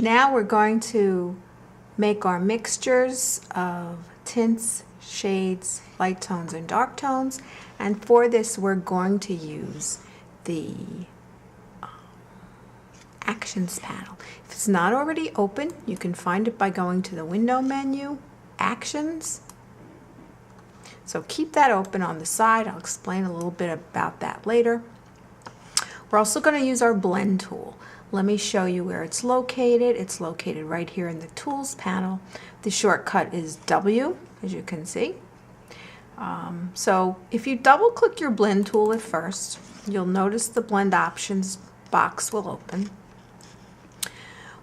Now we're going to make our mixtures of tints, shades, light tones, and dark tones. And for this, we're going to use the Actions panel. If it's not already open, you can find it by going to the Window menu, Actions. So keep that open on the side. I'll explain a little bit about that later. We're also going to use our Blend tool. Let me show you where it's located. It's located right here in the Tools panel. The shortcut is W, as you can see. So if you double click your Blend tool at first, you'll notice the Blend Options box will open.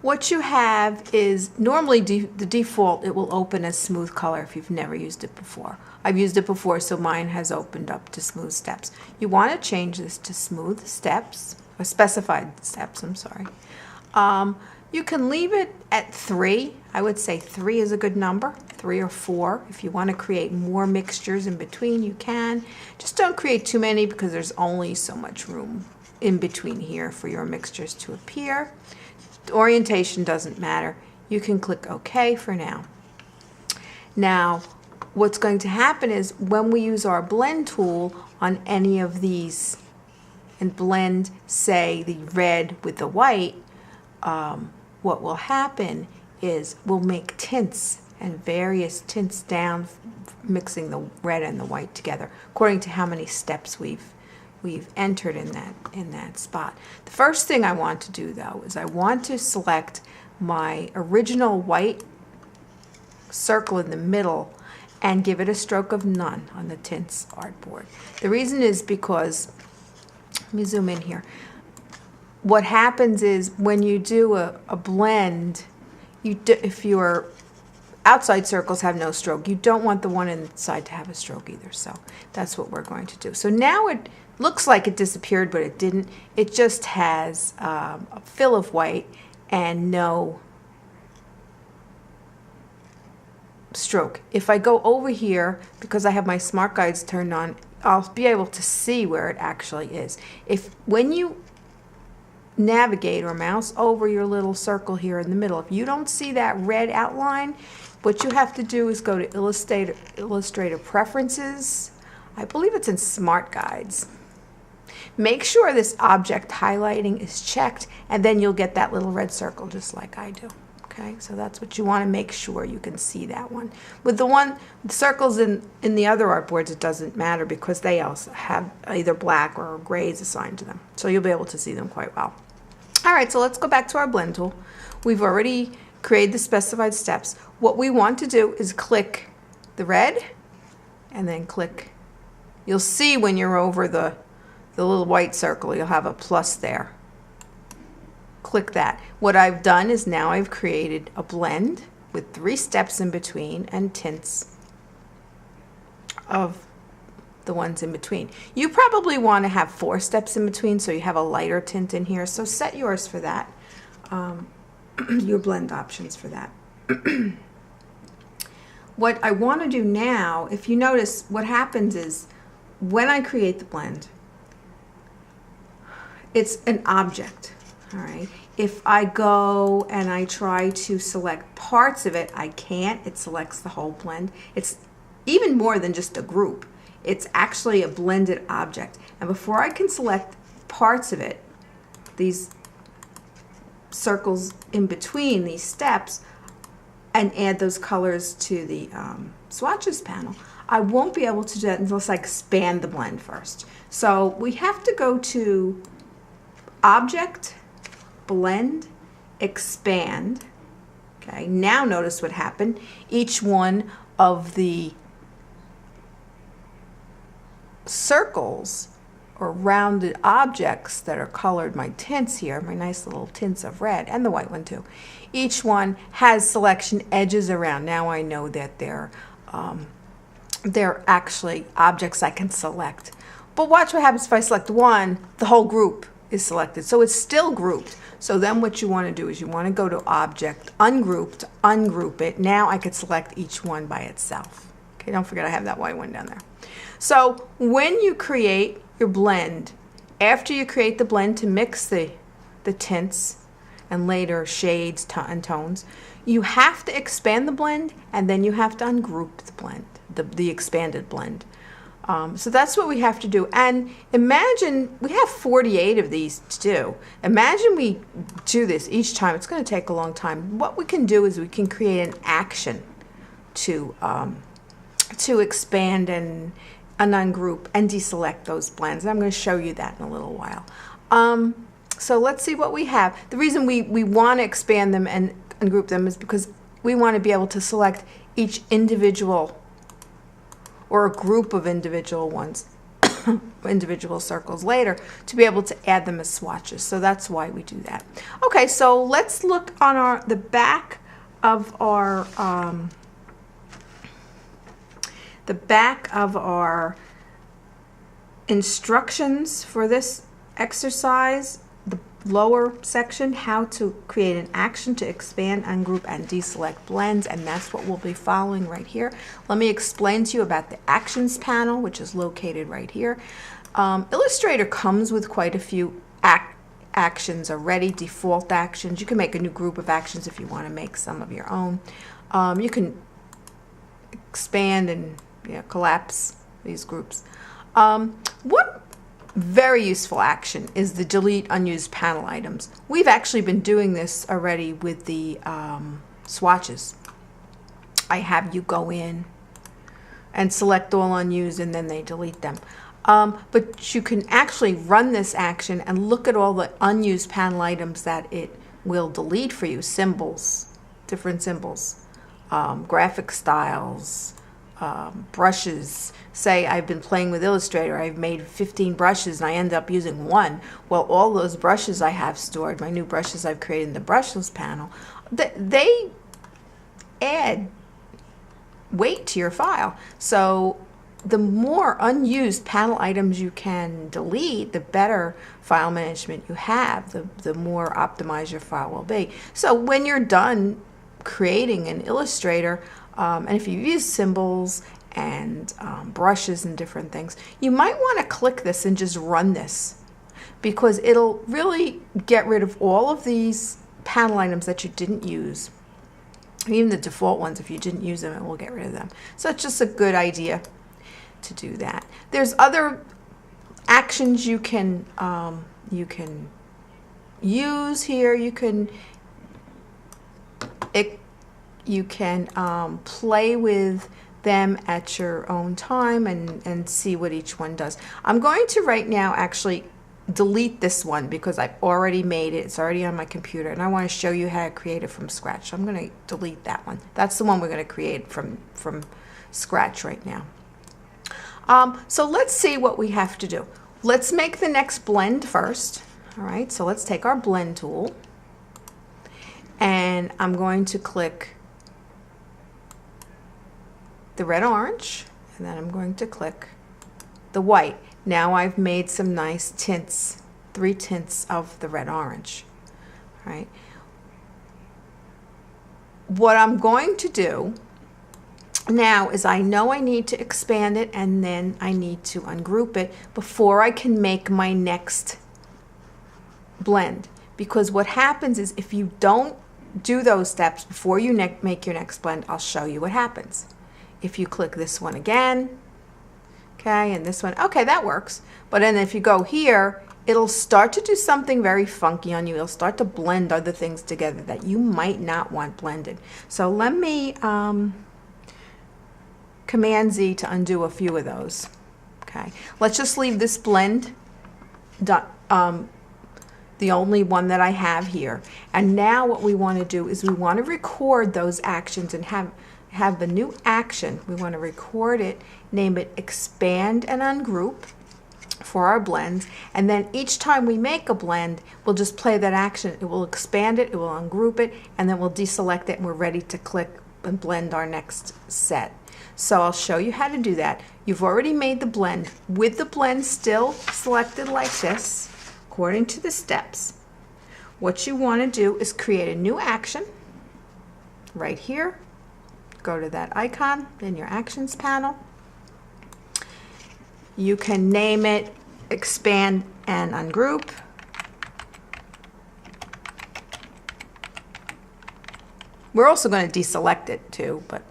What you have is normally the default, it will open as smooth color if you've never used it before. I've used it before, so mine has opened up to smooth steps. You want to change this to smooth steps, or specified steps, I'm sorry. You can leave it at 3. I would say 3 is a good number, 3 or 4. If you want to create more mixtures in between, you can. Just don't create too many because there's only so much room in between here for your mixtures to appear. The orientation doesn't matter. You can click OK for now. Now, what's going to happen is when we use our Blend tool on any of these and blend, say, the red with the white, what will happen is we'll make tints and various tints down, mixing the red and the white together according to how many steps we've entered in that spot. The first thing I want to do, though, is I want to select my original white circle in the middle and give it a stroke of none on the tints artboard. The reason is because, let me zoom in here. What happens is when you do a blend, if your outside circles have no stroke, you don't want the one inside to have a stroke either. So that's what we're going to do. So now it looks like it disappeared, but it didn't. It just has a fill of white and no stroke. If I go over here, because I have my smart guides turned on, I'll be able to see where it actually is. When you navigate or mouse over your little circle here in the middle, if you don't see that red outline, what you have to do is go to Illustrator Preferences. I believe it's in Smart Guides. Make sure this object highlighting is checked, and then you'll get that little red circle just like I do. Okay, so that's what you want to make sure you can see that one. With the circles in the other artboards, it doesn't matter because they also have either black or grays assigned to them. So you'll be able to see them quite well. All right, so let's go back to our Blend tool. We've already created the specified steps. What we want to do is click the red and then click. You'll see when you're over the little white circle, you'll have a plus there. Click that. What I've done is now I've created a blend with 3 steps in between and tints of the ones in between. You probably want to have 4 steps in between so you have a lighter tint in here. So set yours for that, your blend options for that. What I want to do now, if you notice, what happens is when I create the blend, it's an object. All right. If I go and I try to select parts of it, I can't. It selects the whole blend. It's even more than just a group. It's actually a blended object. And before I can select parts of it, these circles in between these steps, and add those colors to the swatches panel, I won't be able to do that unless I expand the blend first. So we have to go to Object, Blend, Expand. Okay, now notice what happened. Each one of the circles or rounded objects that are colored, my tints here, my nice little tints of red, and the white one too, each one has selection edges around. Now I know that they're actually objects I can select. But watch what happens if I select one, the whole group is selected. So it's still grouped. So then what you want to do is you want to go to Object, Ungroup, to ungroup it. Now I could select each one by itself. Okay, don't forget I have that white one down there. So when you create your blend, after you create the blend to mix the tints, and later shades and tones, you have to expand the blend, and then you have to ungroup the blend, the expanded blend. So that's what we have to do. And imagine we have 48 of these to do. Imagine we do this each time. It's going to take a long time. What we can do is we can create an action to expand and ungroup and deselect those blends. I'm going to show you that in a little while. So let's see what we have. The reason we want to expand them and ungroup them is because we want to be able to select each individual or a group of individual ones, individual circles later, to be able to add them as swatches. So that's why we do that. Okay, so let's look on the back of our instructions for this exercise, the lower section, how to create an action to expand, ungroup, and deselect blends, and that's what we'll be following right here. Let me explain to you about the actions panel, which is located right here. Illustrator comes with quite a few actions already, default actions. You can make a new group of actions if you want to make some of your own. You can expand and collapse these groups. What very useful action is the delete unused panel items. We've actually been doing this already with the swatches. I have you go in and select all unused, and then they delete them. But you can actually run this action and look at all the unused panel items that it will delete for you. Symbols, different symbols, graphic styles, brushes. Say I've been playing with Illustrator, I've made 15 brushes and I end up using one. Well, all those brushes I have stored, my new brushes I've created in the brushless panel, they add weight to your file. So the more unused panel items you can delete, the better file management you have, the more optimized your file will be. So when you're done creating an Illustrator, and if you use symbols and brushes and different things, you might want to click this and just run this, because it'll really get rid of all of these panel items that you didn't use. Even the default ones, if you didn't use them, it will get rid of them. So it's just a good idea to do that. There's other actions you can use here. You can play with them at your own time and see what each one does. I'm going to right now actually delete this one because I've already made it. It's already on my computer, and I want to show you how to create it from scratch. So I'm going to delete that one. That's the one we're going to create from scratch right now. So let's see what we have to do. Let's make the next blend first. All right, so let's take our blend tool, and I'm going to click the red orange, and then I'm going to click the white. Now I've made some nice tints, 3 tints of the red orange. All right. What I'm going to do now is I know I need to expand it, and then I need to ungroup it before I can make my next blend. Because what happens is if you don't do those steps before you make your next blend, I'll show you what happens. If you click this one again, okay, and this one, okay, that works. But then if you go here, it'll start to do something very funky on you. It'll start to blend other things together that you might not want blended. So let me Command Z to undo a few of those. Okay, let's just leave this blend the only one that I have here. And now what we want to do is we want to record those actions and have the new action. We want to record it, name it expand and ungroup for our blends, and then each time we make a blend, we'll just play that action. It will expand it, it will ungroup it, and then we'll deselect it, and we're ready to click and blend our next set. So I'll show you how to do that. You've already made the blend with the blend still selected like this, according to the steps. What you want to do is create a new action right here. Go to that icon in your actions panel. You can name it expand and ungroup. We're also going to deselect it too, but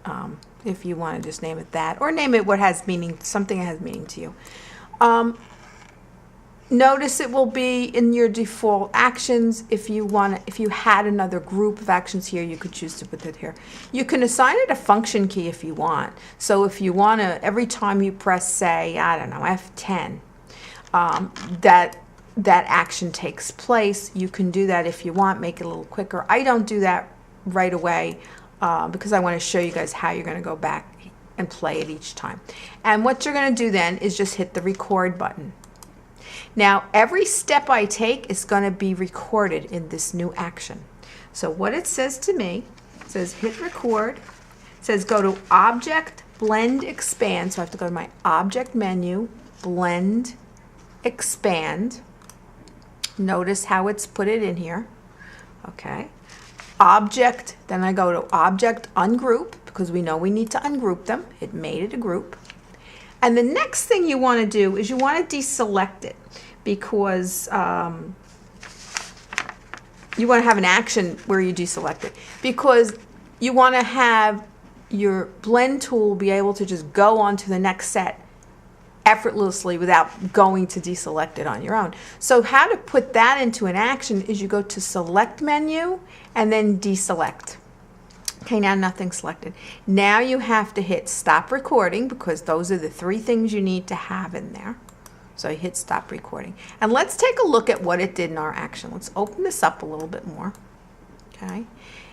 if you want to just name it that, or name it what has meaning, something that has meaning to you. Notice it will be in your default actions. If you had another group of actions here, you could choose to put it here. You can assign it a function key if you want. So if you want to, every time you press, say, I don't know, F10, that action takes place. You can do that if you want, make it a little quicker. I don't do that right away because I want to show you guys how you're going to go back and play it each time. And what you're going to do then is just hit the record button. Now, every step I take is going to be recorded in this new action. So what it says to me, it says hit record. It says go to Object, Blend, Expand. So I have to go to my Object menu, Blend, Expand. Notice how it's put it in here. Okay. Object, then I go to Object, Ungroup, because we know we need to ungroup them. It made it a group. And the next thing you want to do is you want to deselect it, because you want to have an action where you deselect it, because you want to have your blend tool be able to just go on to the next set effortlessly without going to deselect it on your own. So how to put that into an action is you go to Select menu and then deselect. Okay, now nothing's selected. Now you have to hit stop recording, because those are the three things you need to have in there. So you hit stop recording. And let's take a look at what it did in our action. Let's open this up a little bit more. Okay,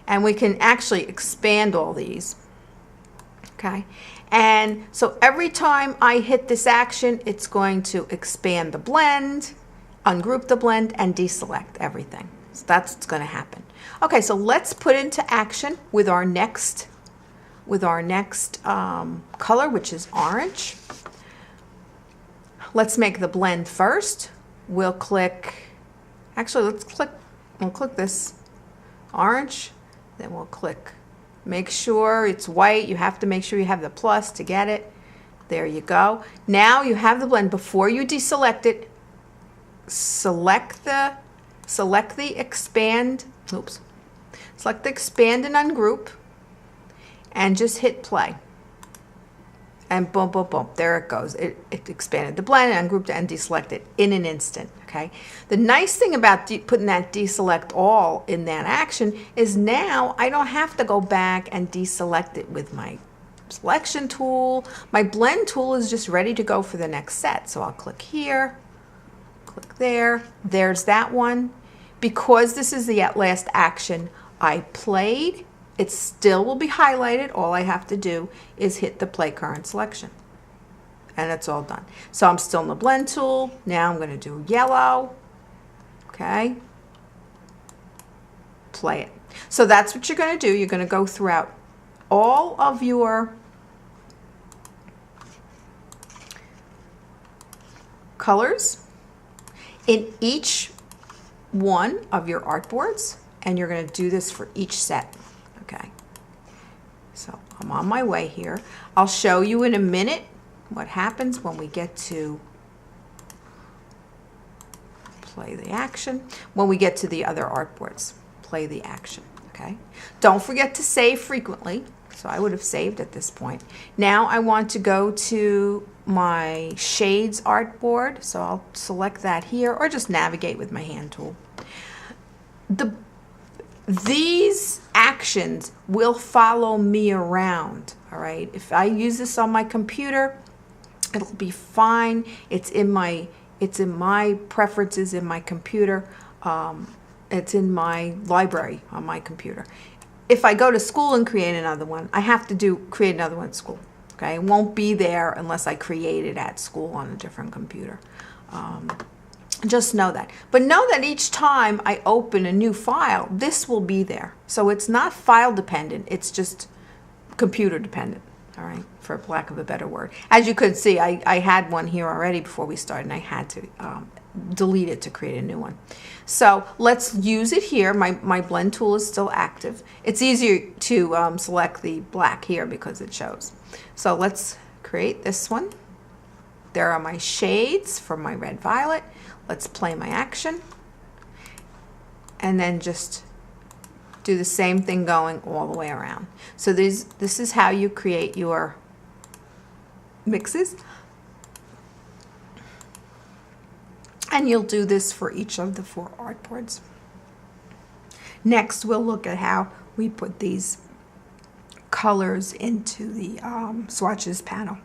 and we can actually expand all these. Okay, and so every time I hit this action, it's going to expand the blend, ungroup the blend, and deselect everything. So that's what's going to happen. Okay, so let's put into action with our next color, which is orange. Let's make the blend first. We'll click, actually we'll click this orange, then we'll click, make sure it's white. You have to make sure you have the plus to get it. There you go. Now you have the blend. Before you deselect it, select the expand, select the expand and ungroup, and just hit play. And boom, boom, boom, there it goes. It expanded the blend, ungrouped, and deselected in an instant, okay? The nice thing about putting that deselect all in that action is now I don't have to go back and deselect it with my selection tool. My blend tool is just ready to go for the next set. So I'll click here, click there, there's that one. Because this is the last action I played, it still will be highlighted. All I have to do is hit the play current selection. And it's all done. So I'm still in the blend tool. Now I'm going to do yellow. Okay. Play it. So that's what you're going to do. You're going to go throughout all of your colors in each one of your artboards, and you're going to do this for each set. Okay, so I'm on my way here. I'll show you in a minute what happens when we get to play the action. When we get to the other artboards, play the action. Okay, don't forget to save frequently. So I would have saved at this point. Now I want to go to my shades artboard, so I'll select that here, or just navigate with my hand tool. These actions will follow me around, all right? If I use this on my computer, it'll be fine. It's in my preferences in my computer. It's in my library on my computer. If I go to school and create another one, I have to create another one at school. Okay, it won't be there unless I create it at school on a different computer. Just know that. But know that each time I open a new file, this will be there. So it's not file dependent, it's just computer dependent, all right, for lack of a better word. As you could see, I had one here already before we started, and I had to delete it to create a new one. So let's use it here. My blend tool is still active. It's easier to select the black here because it shows. So let's create this one. There are my shades for my red violet. Let's play my action and then just Do the same thing going all the way around. So this is how you create your mixes. And you'll do this for each of the 4 artboards. Next, we'll look at how we put these colors into the swatches panel.